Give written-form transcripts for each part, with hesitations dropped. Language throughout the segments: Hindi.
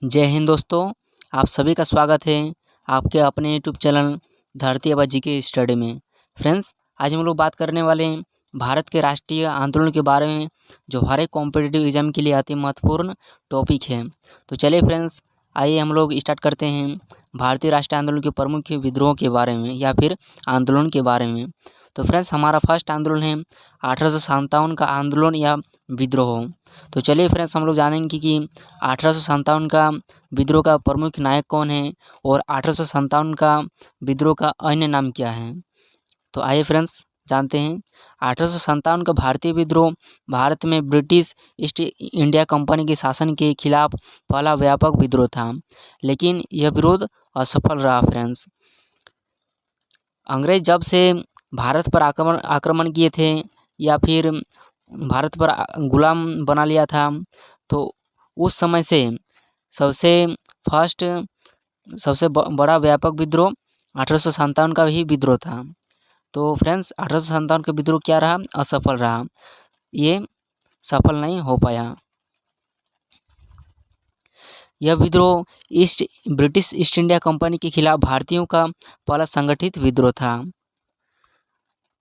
जय हिंद दोस्तों, आप सभी का स्वागत है आपके अपने यूट्यूब चैनल धरती आबा जीके स्टडी में। फ्रेंड्स, आज हम लोग बात करने वाले हैं भारत के राष्ट्रीय आंदोलन के बारे में, जो हर एक कॉम्पिटिटिव एग्जाम के लिए अति महत्वपूर्ण टॉपिक है। तो चलिए फ्रेंड्स, आइए हम लोग स्टार्ट करते हैं भारतीय राष्ट्रीय आंदोलन के प्रमुख विद्रोह के बारे में या फिर आंदोलन के बारे में। तो फ्रेंड्स, हमारा फर्स्ट आंदोलन है 1857 का आंदोलन या विद्रोह। तो चलिए फ्रेंड्स, हम लोग जानेंगे कि 1857 का विद्रोह का प्रमुख नायक कौन है और 1857 का विद्रोह का अन्य नाम क्या है। तो आइए फ्रेंड्स जानते हैं। 1857 का भारतीय विद्रोह भारत में ब्रिटिश ईस्ट इंडिया कंपनी के शासन के खिलाफ पहला व्यापक विद्रोह था, लेकिन यह विरोध असफल रहा। फ्रेंड्स, अंग्रेज जब से भारत पर आक्रमण किए थे या फिर भारत पर गुलाम बना लिया था, तो उस समय से सबसे बड़ा व्यापक विद्रोह 1857 का ही विद्रोह था। तो फ्रेंड्स, 1857 का विद्रोह क्या रहा? असफल रहा, ये सफल नहीं हो पाया। यह विद्रोह ब्रिटिश ईस्ट इंडिया कंपनी के खिलाफ भारतीयों का पहला संगठित विद्रोह था।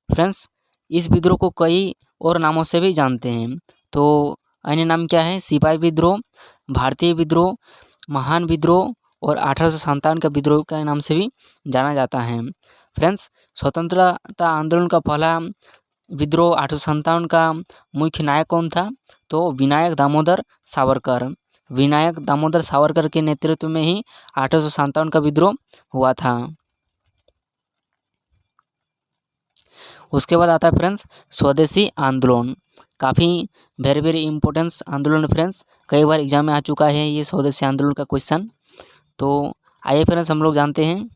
फ्रेंड्स, इस विद्रोह को कई और नामों से भी जानते हैं। तो अन्य नाम क्या है? सिपाही विद्रोह, भारतीय विद्रोह, महान विद्रोह और 1857 का विद्रोह के नाम से भी जाना जाता है। फ्रेंड्स, स्वतंत्रता आंदोलन का पहला विद्रोह 1857 का मुख्य नायक कौन था? तो विनायक दामोदर सावरकर के नेतृत्व में ही 1857 का विद्रोह हुआ था। उसके बाद आता है फ्रेंड्स स्वदेशी आंदोलन। काफ़ी वेरी इम्पोर्टेंस आंदोलन फ्रेंड्स, कई बार एग्जाम में आ चुका है ये स्वदेशी आंदोलन का क्वेश्चन। तो आइए फ्रेंड्स, हम लोग जानते हैं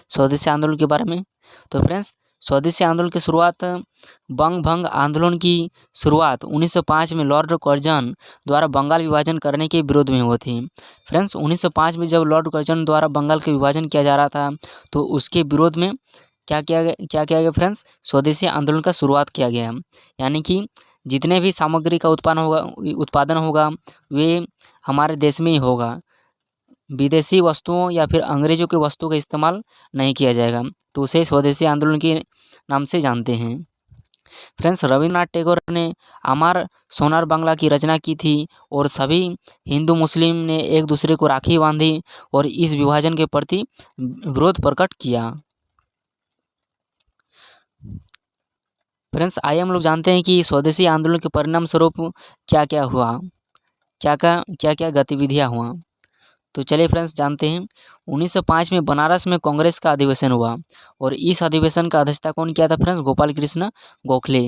स्वदेशी आंदोलन के बारे में। तो फ्रेंड्स, स्वदेशी आंदोलन की शुरुआत बंग भंग आंदोलन की शुरुआत 1905 में लॉर्ड कर्जन द्वारा बंगाल विभाजन करने के विरोध में हुई थी। फ्रेंड्स, 1905 में जब लॉर्ड कर्जन द्वारा बंगाल के विभाजन किया जा रहा था, तो उसके विरोध में क्या किया गया फ्रेंड्स? स्वदेशी आंदोलन का शुरुआत किया गया। यानी कि जितने भी सामग्री का उत्पादन होगा वे हमारे देश में ही होगा, विदेशी वस्तुओं या फिर अंग्रेजों की वस्तुओं का इस्तेमाल नहीं किया जाएगा। तो उसे स्वदेशी आंदोलन के नाम से जानते हैं। फ्रेंड्स, रविन्द्रनाथ टैगोर ने अमर सोनार बांग्ला की रचना की थी और सभी हिंदू मुस्लिम ने एक दूसरे को राखी बांधी और इस विभाजन के प्रति विरोध प्रकट किया। फ्रेंड्स, आइए हम लोग जानते हैं कि स्वदेशी आंदोलन के परिणाम स्वरूप क्या क्या हुआ, क्या गतिविधियाँ हुआ। तो चलिए फ्रेंड्स जानते हैं। 1905 में बनारस में कांग्रेस का अधिवेशन हुआ और इस अधिवेशन का अध्यक्षता कौन किया था? फ्रेंड्स, गोपाल कृष्ण गोखले।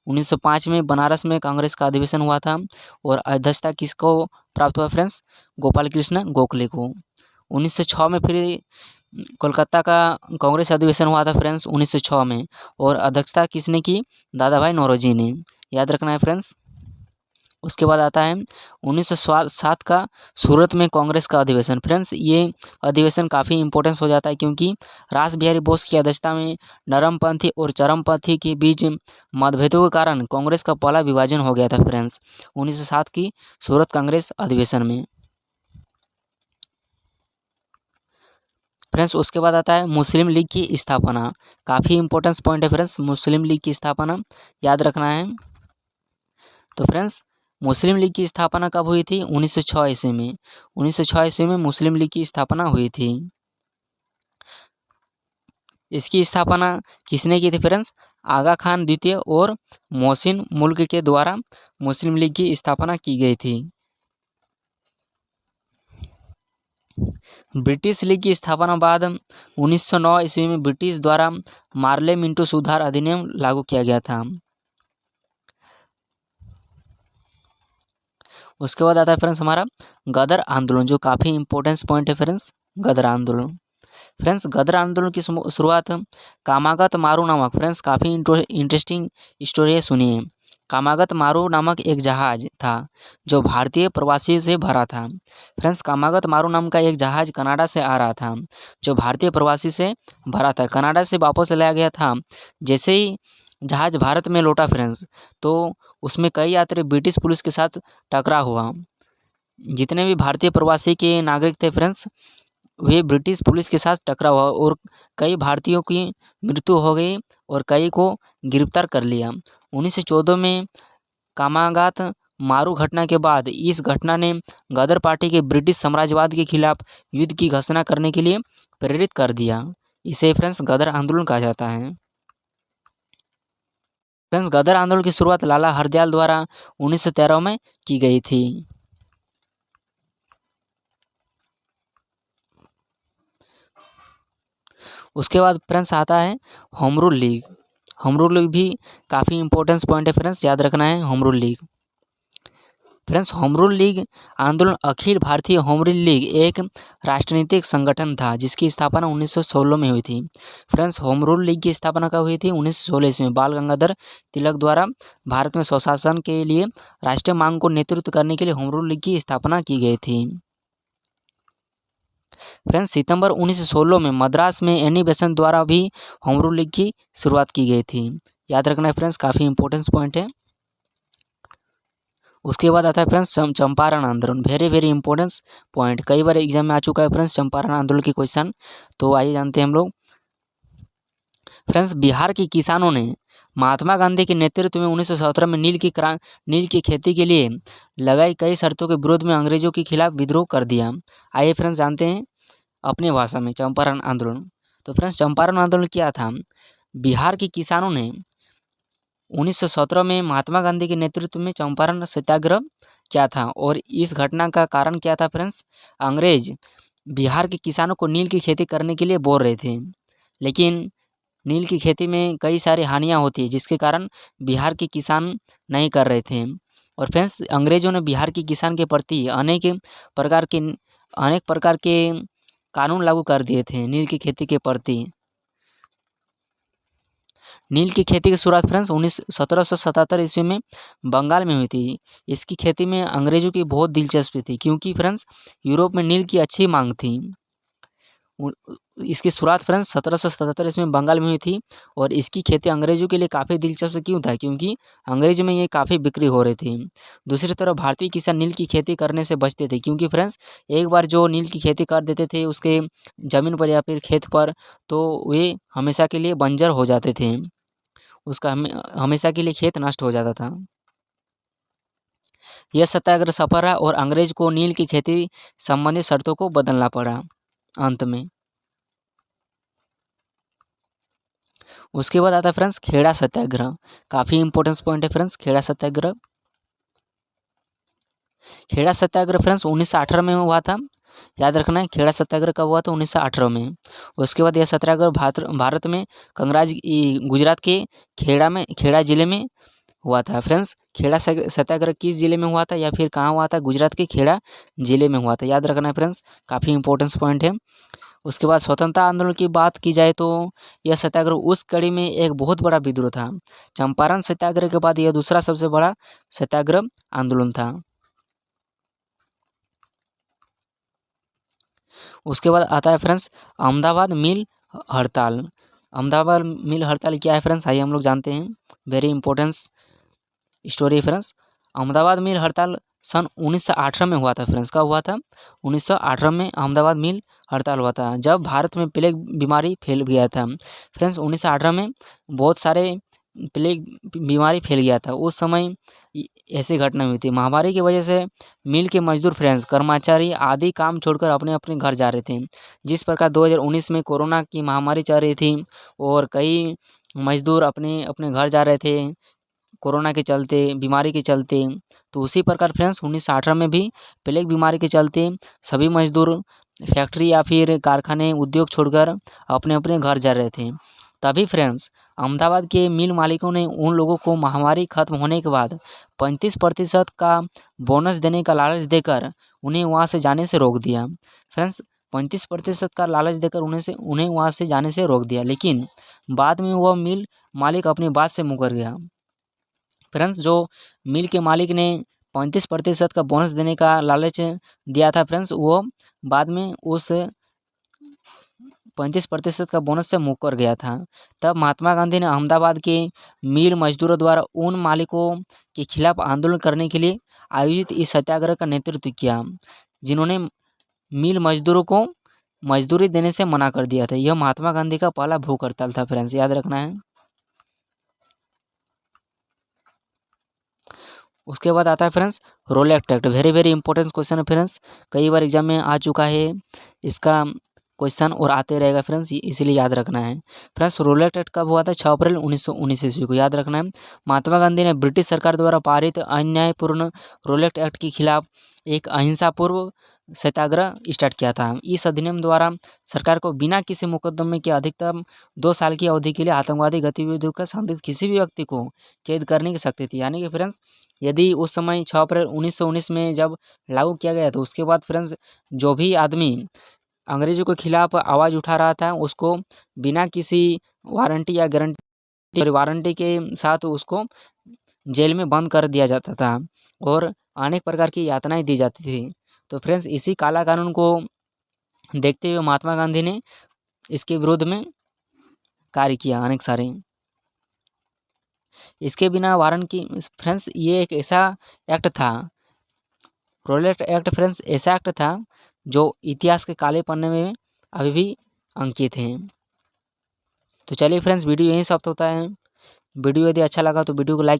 1905 में बनारस में कांग्रेस का अधिवेशन हुआ था और अध्यक्षता किसको प्राप्त हुआ? फ्रेंड्स, गोपाल कृष्ण गोखले को। 1906 में फिर कोलकाता का कांग्रेस अधिवेशन हुआ था फ्रेंड्स 1906 में, और अध्यक्षता किसने की? दादा भाई नौरोजी ने, याद रखना है फ्रेंड्स। उसके बाद आता है 1907 का सूरत में कांग्रेस का अधिवेशन। फ्रेंड्स, ये अधिवेशन काफ़ी इंपॉर्टेंस हो जाता है क्योंकि रास बिहारी बोस की अध्यक्षता में नरमपंथी और चरमपंथी के बीच मतभेदों के कारण कांग्रेस का पहला विभाजन हो गया था फ्रेंड्स 1907 की सूरत कांग्रेस अधिवेशन में। फ्रेंड्स, उसके बाद आता है मुस्लिम लीग की स्थापना। काफ़ी इंपॉर्टेंस पॉइंट है फ्रेंड्स, मुस्लिम लीग की स्थापना याद रखना है। तो फ्रेंड्स, मुस्लिम लीग की स्थापना कब हुई थी? 1906 ईस्वी में। 1906 ईस्वी में मुस्लिम लीग की स्थापना हुई थी। इसकी स्थापना किसने की थी फ्रेंड्स? आगा खान द्वितीय और मोहसिन मुल्क के द्वारा मुस्लिम लीग की स्थापना की गई थी। ब्रिटिश लीग की स्थापना बाद 1909 ईस्वी में ब्रिटिश द्वारा मार्ले मिंटो सुधार अधिनियम लागू किया गया था। उसके बाद आता है फ्रेंड्स हमारा गदर आंदोलन, जो काफ़ी इंपॉर्टेंस पॉइंट है फ्रेंड्स, गदर आंदोलन। फ्रेंड्स, गदर आंदोलन की शुरुआत कामागत मारू नामक, फ्रेंड्स काफ़ी इंटरेस्टिंग स्टोरी है, सुनिए। कामागत मारू नामक एक जहाज था जो भारतीय प्रवासियों से भरा था। फ्रेंड्स, कामागत मारू नाम का एक जहाज कनाडा से आ रहा था जो भारतीय प्रवासी से भरा था, कनाडा से वापस लाया गया था। जैसे ही जहाज़ भारत में लौटा फ्रेंड्स, तो उसमें कई यात्री ब्रिटिश पुलिस के साथ टकराव हुआ। जितने भी भारतीय प्रवासी के नागरिक थे फ्रेंड्स, वे ब्रिटिश पुलिस के साथ टकराव हुआ और कई भारतीयों की मृत्यु हो गई और कई को गिरफ्तार कर लिया। 1914 में कामागात मारू घटना के बाद इस घटना ने गदर पार्टी के ब्रिटिश साम्राज्यवाद के खिलाफ युद्ध की घोषणा करने के लिए प्रेरित कर दिया। इसे फ्रेंड्स गदर आंदोलन कहा जाता है। फ्रेंड्स गदर आंदोलन की शुरुआत लाला हरदयाल द्वारा 1913 में की गई थी। उसके बाद फ्रेंड्स आता है home rule league. Home rule league भी काफ़ी इंपॉर्टेंस पॉइंट है फ्रेंड्स, याद रखना है home rule league. Friends home rule league आंदोलन Akhil Bharatiya home rule league एक राजनीतिक संगठन था जिसकी स्थापना 1916 में हुई थी। फ्रेंड्स होम रूल लीग की स्थापना कब हुई थी? 1916 ईस्वी में बाल गंगाधर तिलक द्वारा भारत में स्वशासन के लिए राष्ट्रीय मांग को नेतृत्व करने के लिए होम रूल लीग की स्थापना की गई थी। फ्रेंड्स सितंबर 1916 में मद्रास में एनी बेसेंट द्वारा भी होम रूल लीग की शुरुआत की गई थी। याद रखना है फ्रेंड्स, काफ़ी इंपॉर्टेंस पॉइंट है। उसके बाद आता है फ्रेंड्स चंपारण आंदोलन, वेरी वेरी इंपॉर्टेंस पॉइंट, कई बार एग्जाम में आ चुका है फ्रेंड्स चंपारण आंदोलन की क्वेश्चन। तो आइए जानते हैं हम लोग। फ्रेंड्स बिहार के किसानों ने महात्मा गांधी के नेतृत्व में 1917 में नील की खेती के लिए लगाई कई शर्तों के विरोध में अंग्रेजों के खिलाफ विद्रोह कर दिया। आइए फ्रेंड्स जानते हैं अपनी भाषा में चंपारण आंदोलन। तो फ्रेंड्स चंपारण आंदोलन क्या था? बिहार के किसानों ने 1917 में महात्मा गांधी के नेतृत्व में चंपारण सत्याग्रह किया था और इस घटना का कारण क्या था फ्रेंड्स? अंग्रेज बिहार के किसानों को नील की खेती करने के लिए बोल रहे थे, लेकिन नील की खेती में कई सारी हानियां होती है जिसके कारण बिहार के किसान नहीं कर रहे थे। और फ्रेंड्स अंग्रेजों ने बिहार के किसान के प्रति अनेक प्रकार के कानून लागू कर दिए थे नील की खेती के प्रति। नील की खेती की शुरुआत फ्रेंड्स 1777 ईस्वी में बंगाल में हुई थी। इसकी खेती में अंग्रेजों की बहुत दिलचस्पी थी क्योंकि फ्रेंड्स यूरोप में नील की अच्छी मांग थी। इसकी शुरुआत फ्रेंड्स 1777 ईस्वी में बंगाल में हुई थी और इसकी खेती अंग्रेजों के लिए काफ़ी दिलचस्प क्यों था? क्योंकि अंग्रेजों में ये काफ़ी बिक्री हो रही थी। दूसरी तरफ भारतीय किसान नील की खेती करने से बचते थे क्योंकि फ्रेंड्स एक बार जो नील की खेती कर देते थे उसके ज़मीन पर या फिर खेत पर, तो वे हमेशा के लिए बंजर हो जाते थे, उसका हमेशा के लिए खेत नष्ट हो जाता था। यह सत्याग्रह सफल रहा और अंग्रेज को नील की खेती संबंधित शर्तों को बदलना पड़ा अंत में। उसके बाद आता है फ्रेंड्स खेड़ा सत्याग्रह, काफ़ी इंपॉर्टेंस पॉइंट है फ्रेंड्स खेड़ा सत्याग्रह। खेड़ा सत्याग्रह फ्रेंड्स 1918 में हुआ था। याद रखना है खेड़ा सत्याग्रह कब हुआ था? 1918 में। उसके बाद यह सत्याग्रह भारत में गुजरात के खेड़ा जिले में हुआ था। फ्रेंड्स खेड़ा सत्याग्रह किस जिले में हुआ था या फिर कहाँ हुआ था? गुजरात के खेड़ा जिले में हुआ था। याद रखना है फ्रेंड्स, काफ़ी इंपॉर्टेंस पॉइंट है। उसके बाद स्वतंत्रता आंदोलन की बात की जाए तो यह सत्याग्रह उस कड़ी में एक बहुत बड़ा विद्रोह था। चंपारण सत्याग्रह के बाद यह दूसरा सबसे बड़ा सत्याग्रह आंदोलन था। उसके बाद आता है फ्रेंड्स अहमदाबाद मिल हड़ताल। अहमदाबाद मिल हड़ताल क्या है फ्रेंड्स? आइए हम लोग जानते हैं, very importance story friends. Ahmedabad mill हड़ताल सन 1918 में हुआ था फ्रेंड्स। कब हुआ था? 1918 में अहमदाबाद मिल हड़ताल हुआ था जब भारत में प्लेग बीमारी फैल गया था। फ्रेंड्स 1918 में बहुत सारे प्लेग बीमारी फैल गया था। उस समय ऐसी घटना हुई थी। महामारी की वजह से मिल के मजदूर फ्रेंड्स कर्मचारी आदि काम छोड़कर अपने अपने घर जा रहे थे। जिस प्रकार 2019 में कोरोना की महामारी चल रही थी और कई मजदूर अपने अपने घर जा रहे थे कोरोना के चलते, बीमारी के चलते, तो उसी प्रकार फ्रेंड्स 1918 में भी प्लेग बीमारी के चलते सभी मजदूर फैक्ट्री या फिर कारखाने उद्योग छोड़कर अपने अपने घर जा रहे थे। तभी फ्रेंड्स अहमदाबाद के मिल मालिकों ने उन लोगों को महामारी खत्म होने के बाद 35% का बोनस देने का लालच देकर उन्हें वहां से जाने से रोक दिया। फ्रेंड्स 35% का लालच देकर उन्हें वहां से जाने से रोक दिया, लेकिन बाद में वह मिल मालिक अपनी बात से मुकर गया। फ्रेंड्स जो मिल के मालिक ने 35% का बोनस देने का लालच दिया था फ्रेंड्स, वो बाद में उस 35% का बोनस से मुकर गया था। तब महात्मा गांधी ने अहमदाबाद के मिल मजदूरों द्वारा उन मालिकों के खिलाफ आंदोलन करने के लिए आयोजित इस सत्याग्रह का नेतृत्व किया, जिन्होंने मिल मजदूरों को मजदूरी देने से मना कर दिया था। यह महात्मा गांधी का पहला भूख हड़ताल था फ्रेंड्स, याद रखना है। उसके बाद आता है friends Rowlatt Act. Very very important question है फ्रेंड्स, कई बार एग्जाम में आ चुका है इसका क्वेश्चन और आते रहेगा फ्रेंड्स, इसीलिए याद रखना है। फ्रेंड्स रोलेट एक्ट कब हुआ था? 6 अप्रैल 1919 ईस्वी को, याद रखना है। महात्मा गांधी ने ब्रिटिश सरकार द्वारा पारित अन्यायपूर्ण रोलेट एक्ट के खिलाफ एक अहिंसापूर्व सत्याग्रह स्टार्ट किया था। इस अधिनियम द्वारा सरकार को बिना किसी मुकदमे के अधिकतम 2 साल की अवधि के लिए आतंकवादी गतिविधियों का संदिग्ध किसी भी व्यक्ति को कैद करने की शक्ति थी। यानी कि फ्रेंड्स यदि उस समय 6 अप्रैल 1919 में जब लागू किया गया तो उसके बाद फ्रेंड्स जो भी आदमी अंग्रेजों के खिलाफ आवाज़ उठा रहा था उसको बिना किसी वारंटी या गारंटी वारंटी के साथ उसको जेल में बंद कर दिया जाता था और अनेक प्रकार की यातनाएं दी जाती थी। तो फ्रेंड्स इसी काला कानून को देखते हुए महात्मा गांधी ने इसके विरोध में कार्य किया अनेक सारे। इसके बिना वारंट की फ्रेंड्स ये एक ऐसा एक्ट था, रोलेट एक्ट फ्रेंड्स ऐसा एक्ट था जो इतिहास के काले पन्ने में अभी भी अंकित हैं। तो चलिए फ्रेंड्स वीडियो यहीं समाप्त होता है। वीडियो यदि अच्छा लगा तो वीडियो को लाइक